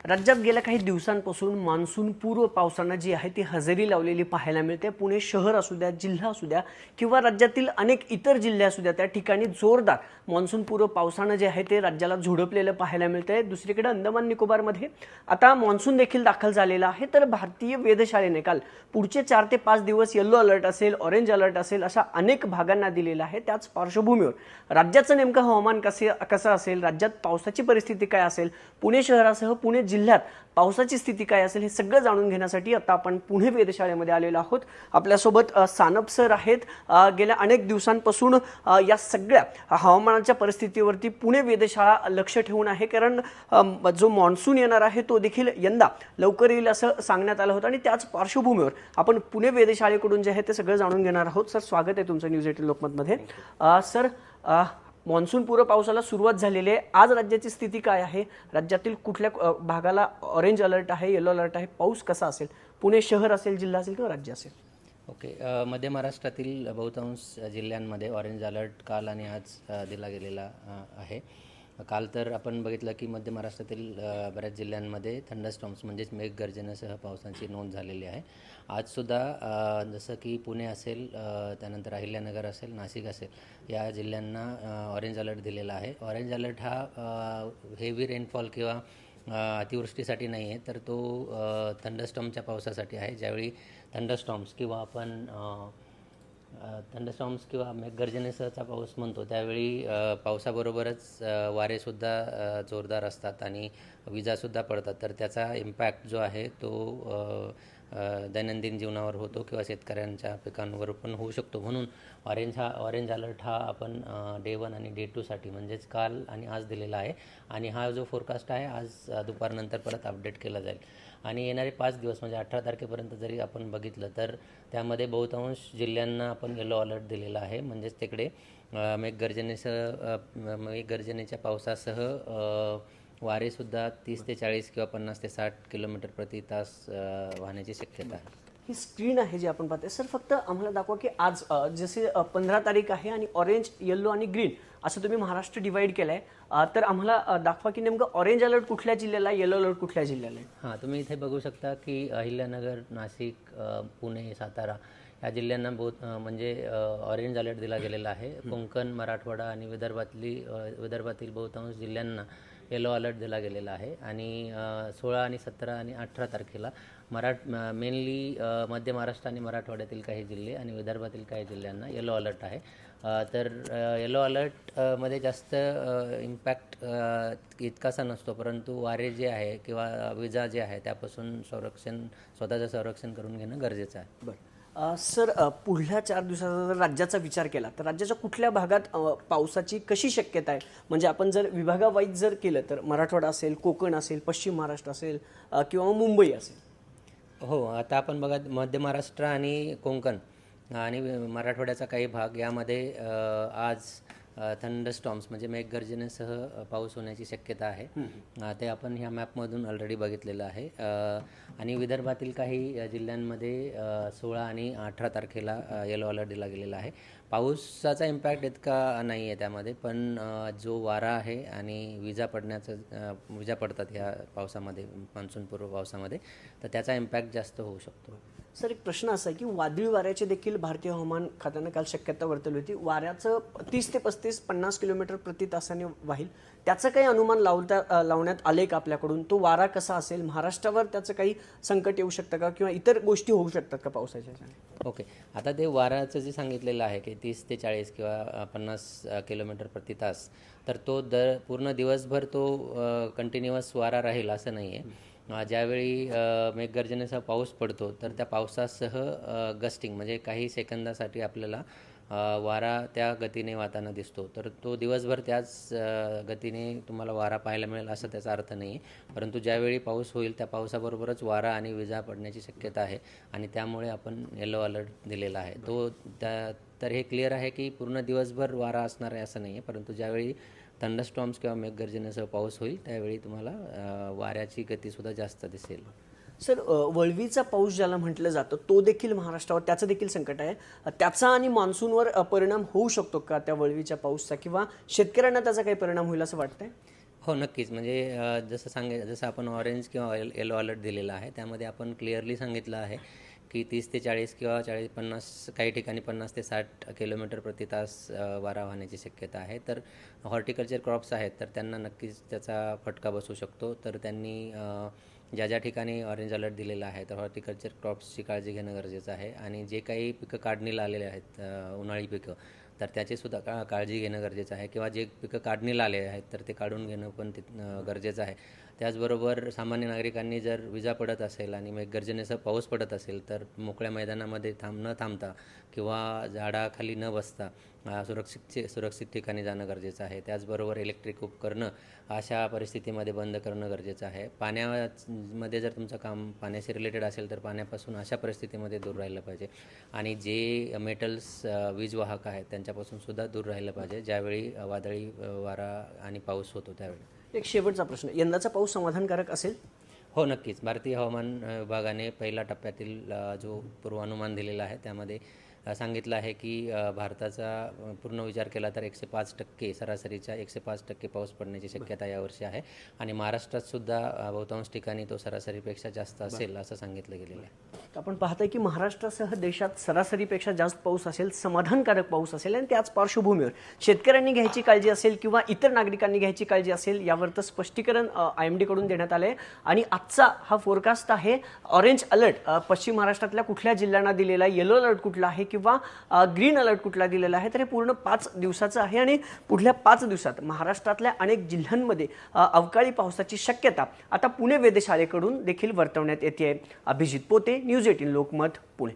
राज्यात गेल्या काही दिवसांपासून मान्सून पूर्व पावसानं जी आहे ती हजेरी लावलेली पाहायला मिळते। पुणे शहर असू द्या, जिल्हा असू द्या किंवा राज्यातील अनेक इतर जिल्हे असू द्या, त्या ठिकाणी जोरदार मान्सून पूर्व पावसानं जे आहे ते राज्याला झोडपलेलं पाहायला मिळतंय। दुसरीकडे अंदमान निकोबारमध्ये आता मान्सून देखील दाखल झालेला आहे। तर भारतीय वेधशाळेने काल पुढचे 4 ते 5 दिवस येलो अलर्ट असेल, ऑरेंज अलर्ट असेल अशा अनेक भागांना दिलेला आहे। त्याच पार्श्वभूमीवर राज्याचं नेमकं हवामान कसं असेल, राज्यात पावसाची परिस्थिती काय असेल, पुणे शहरासह पुणे जिल्ह्यात पावसाची स्थिती काय असेल हे सगळं जाणून घेण्यासाठी आता आपण पुणे वेधशाळेमध्ये आलेलो आहोत। आपल्यासोबत सानप सर आहेत। गेल्या अनेक दिवसांपासून या सगळ्या हवामानाच्या परिस्थितीवरती पुणे वेधशाळा लक्ष ठेवून आहे, कारण जो मान्सून येणार आहे तो देखील यंदा लवकर येईल असं सांगण्यात आलं होतं आणि त्याच पार्श्वभूमीवर आपण पुणे वेधशाळेकडून जे आहे ते सगळं जाणून घेणार आहोत। सर, स्वागत आहे तुमचं न्यूज 18 लोकमतमध्ये। सर, मान्सून पूर्व पावसाला सुरुवात झालेली आहे। आज राज्याची स्थिती काय आहे? राज्यातील कुठल्या भागाला ऑरेंज अलर्ट आहे, येलो अलर्ट आहे? पाऊस कसा असेल? पुणे शहर असेल, जिल्हा असेल किंवा राज्य असेल? ओके. मध्य महाराष्ट्रातील बहुतांश जिल्ह्यांमध्ये ऑरेंज अलर्ट काल आणि आज दिला गेलेला आहे. काल तर आपण बघितलं की मध्य महाराष्ट्रातील बऱ्याच जिल्ह्यांमध्ये थंडरस्टॉर्म्स म्हणजेच मेघगर्जनेसह पावसाची नोंद झालेली आहे. आजसुद्धा जसं की पुणे असेल, त्यानंतर अहिल्यानगर असेल, नाशिक असेल या जिल्ह्यांना ऑरेंज अलर्ट दिलेला आहे. ऑरेंज अलर्ट हा हेवी रेनफॉल किंवा अतिवृष्टीसाठी नाही आहे, तर तो थंडरस्टॉर्मच्या पावसासाठी आहे. ज्यावेळी थंडरस्टॉर्म्स किंवा मेघगर्जनेसहचा पाऊस म्हणतो त्यावेळी पावसाबरोबरच वारेसुद्धा जोरदार असतात आणि विजासुद्धा पडतात. तर त्याचा इम्पॅक्ट जो आहे तो दैनंदिन जीवनावर होतो किंवा शेतकऱ्यांच्या पिकांवर पण होऊ शकतो. म्हणून ऑरेंज अलर्ट हा आपण डे 1 आणि डे 2साठी म्हणजेच काल आणि आज दिलेला आहे. आणि हा जो फोरकास्ट आहे आज दुपारनंतर परत अपडेट केला जाईल. आणि येणारे 5 दिवस म्हणजे 18 तारखेपर्यंत जरी आपण बघितलं तर त्यामध्ये बहुतांश जिल्ह्यांना आपण येलो अलर्ट दिलेला आहे. म्हणजेच तिकडे मेघगर्जनेच्या पावसासह वारेसुद्धा 30 ते 40 किंवा 50 ते 60 किलोमीटर प्रति तास वाहण्याची शक्यता आहे. ही स्क्रीन आहे जी आपण पाहतोय। सर, फक्त आम्हाला दाखवा की आज जसे 15 तारीख आहे आणि ऑरेंज, येलो आणि ग्रीन असं तुम्ही महाराष्ट्र डिवाइड केलाय, तर आम्हाला दाखवा की नेमकं ऑरेंज अलर्ट कुठल्या जिल्ह्याला आहे, येलो अलर्ट कुठल्या जिल्ह्याला आहे? हां, तुम्ही इथे बघू शकता की अहिल्यानगर, नाशिक, पुणे, सातारा या जिल्ह्यांना म्हणजे ऑरेंज अलर्ट दिला गेलेला आहे. कोकण, मराठवाडा आणि विदर्भातील बहुतांश जिल्ह्यांना येलो अलर्ट दिला गेलेला आहे. आणि 16 आणि 17 आणि 18 तारखेला मेनली मध्य महाराष्ट्र आणि मराठवाड्यातील काही जिल्हे आणि विदर्भातील काही जिल्ह्यांना येलो अलर्ट आहे. तर येलो अलर्टमध्ये जास्त इम्पॅक्ट इतकासा नसतो, परंतु वारे जे आहे किंवा विजा जे आहे त्यापासून स्वतःचं संरक्षण करून घेणं गरजेचं आहे. बरं सर, पुढल्या 4 दिवसाचा जर राज्याचा विचार केला तर राज्याच्या कुठल्या भागात पावसाची कशी शक्यता आहे? म्हणजे आपण जर विभागावाईज जर केलं तर मराठवाडा असेल, कोकण असेल, पश्चिम महाराष्ट्र असेल किंवा मुंबई असेल? हो, आता आपण बघा मध्य महाराष्ट्र आणि कोकण आणि मराठवाड्याचा काही भाग यामध्ये आज थंडरस्टॉर्म्स म्हणजे मेघगर्जनेसह पाऊस होण्याची शक्यता आहे. ते आपण ह्या मॅपमधून ऑलरेडी बघितलेलं आहे. आणि विदर्भातील काही जिल्ह्यांमध्ये 16 आणि 18 तारखेला येलो अलर्ट दिला गेलेला आहे. पाऊसाचा इम्पॅक्ट इतका नाही आहे त्यामध्ये, पण जो वारा आहे आणि विजा पडतात या पावसामध्ये, मान्सूनपूर्व पावसामध्ये, तर त्याचा इम्पॅक्ट जास्त होऊ शकतो. सर, एक प्रश्न असा आहे की वादळी वाऱ्याची देखील भारतीय हवामान खात्यानं काल शक्यता वर्तवली होती। वाऱ्याचं 30 ते 35-50 किलोमीटर प्रति तासाने वाहील, त्याचं काही अनुमान लावण्यात आले का आपल्याकडून? तो वारा कसा असेल? महाराष्ट्रावर त्याचं काही संकट येऊ शकतं का किंवा इतर गोष्टी होऊ शकतात का पावसाच्या? ओके. आता ते वाऱ्याचं जे सांगितलेलं आहे की 30 ते 40 किंवा 50 किलोमीटर प्रति तास, तर तो पूर्ण दिवसभर तो कंटिन्युअस वारा राहील असं नाही आहे. ज्यावेळी मेघगर्जनेचा पाऊस पडतो तर त्या पावसासह गस्टिंग म्हणजे काही सेकंदासाठी आपल्याला वारा त्या गतीने वाहताना दिसतो. तर तो दिवसभर त्याच गतीने तुम्हाला वारा पाहायला मिळेल असं त्याचा अर्थ नाही आहे. परंतु ज्यावेळी पाऊस होईल त्या पावसाबरोबरच वारा आणि विजा पडण्याची शक्यता आहे आणि त्यामुळे आपण येलो अलर्ट दिलेला आहे. तर हे क्लिअर आहे की पूर्ण दिवसभर वारा असणार आहे असं नाही आहे, परंतु ज्यावेळी थंडरस्टॉर्म्स किंवा मेघगर्जनेसह पाऊस होईल त्यावेळी तुम्हाला वाऱ्याची गतीसुद्धा जास्त दिसेल. सर, वळवीचा पाऊस ज्याला म्हटलं जातं तो देखील महाराष्ट्रावर, त्याचं देखील संकट आहे। त्याचा आणि मान्सूनवर परिणाम होऊ शकतो का त्या वळवीच्या पाऊसचा, किंवा शेतकऱ्यांना त्याचा काही परिणाम होईल असं वाटतंय? हो, नक्कीच. म्हणजे जसं आपण ऑरेंज किंवा येलो अलर्ट दिलेला आहे, त्यामध्ये आपण क्लिअरली सांगितलं आहे की 30 ते 40 किंवा 40-50, काही ठिकाणी 50 ते 60 किलोमीटर प्रति तास वारा वाहण्याची शक्यता आहे. तर हॉर्टिकल्चर क्रॉप्स आहेत, तर त्यांना नक्कीच त्याचा फटका बसू शकतो. तर त्यांनी ज्या ज्या ठिकाणी ऑरेंज अलर्ट दिलेला आहे, तर हॉर्टिकल्चर क्रॉप्सची काळजी घेणं गरजेचं आहे. आणि जे काही पिकं काढणीला आलेले आहेत, उन्हाळी पिकं, तर त्याचीसुद्धा काळजी घेणं गरजेचं आहे. किंवा जे पिकं काढणीला आले आहेत, तर ते काढून घेणं पण गरजेचं आहे. त्याचबरोबर सामान्य नागरिकांनी जर विजा पडत असेल आणि मेघगर्जनेसह पाऊस पडत असेल, तर मोकळ्या मैदानामध्ये न थांबता किंवा झाडाखाली न बसता सुरक्षित ठिकाणी जाणं गरजेचं आहे. त्याचबरोबर इलेक्ट्रिक उपकरणं अशा परिस्थितीमध्ये बंद करणं गरजेचं आहे. पाण्यामध्ये जर तुमचं काम पाण्याशी रिलेटेड असेल, तर पाण्यापासून अशा परिस्थितीमध्ये दूर राहिलं पाहिजे. आणि जे मेटल्स वीज वाहक आहेत, त्यांच्यापासून सुद्धा दूर राहिलं पाहिजे ज्यावेळी वादळी वारा आणि पाऊस होतो त्यावेळी. एक शेवटचा प्रश्न, यंदाचा पाऊस समाधानकारक असेल? हो, नक्कीच. भारतीय हवामान विभागाने पहिल्या टप्प्यातील जो पूर्वानुमान दिलेला आहे, त्यामध्ये सांगितलं आहे की भारताचा पूर्ण विचार केला तर 105% सरासरीच्या 105% पाऊस पडण्याची शक्यता यावर्षी आहे. आणि महाराष्ट्रात सुद्धा बहुतांश ठिकाणी तो सरासरीपेक्षा जास्त असेल असं सांगितलं गेलेलं आहे. आपण पाहताय की महाराष्ट्रासह देशात सरासरीपेक्षा जास्त पाऊस असेल, समाधानकारक पाऊस असेल. आणि त्याच पार्श्वभूमीवर शेतकऱ्यांनी घ्यायची काळजी असेल किंवा इतर नागरिकांनी घ्यायची काळजी असेल, यावर तर स्पष्टीकरण IMD कडून देण्यात आलं आहे. आणि आजचा हा फोरकास्ट आहे ऑरेंज अलर्ट पश्चिम महाराष्ट्रातल्या कुठल्या जिल्ह्यांना दिलेला आहे, येलो अलर्ट कुठला आहे किंवा ग्रीन अलर्ट कुठला दिलेला आहे, तर हे पूर्ण 5 दिवसाचं आहे. आणि पुढल्या 5 दिवसात महाराष्ट्रातल्या अनेक जिल्ह्यांमध्ये अवकाळी पावसाची शक्यता आता पुणे वेधशाळेकडून देखील वर्तवण्यात येते आहे. अभिजित पोते, न्यूज 18 लोकमत, पुणे.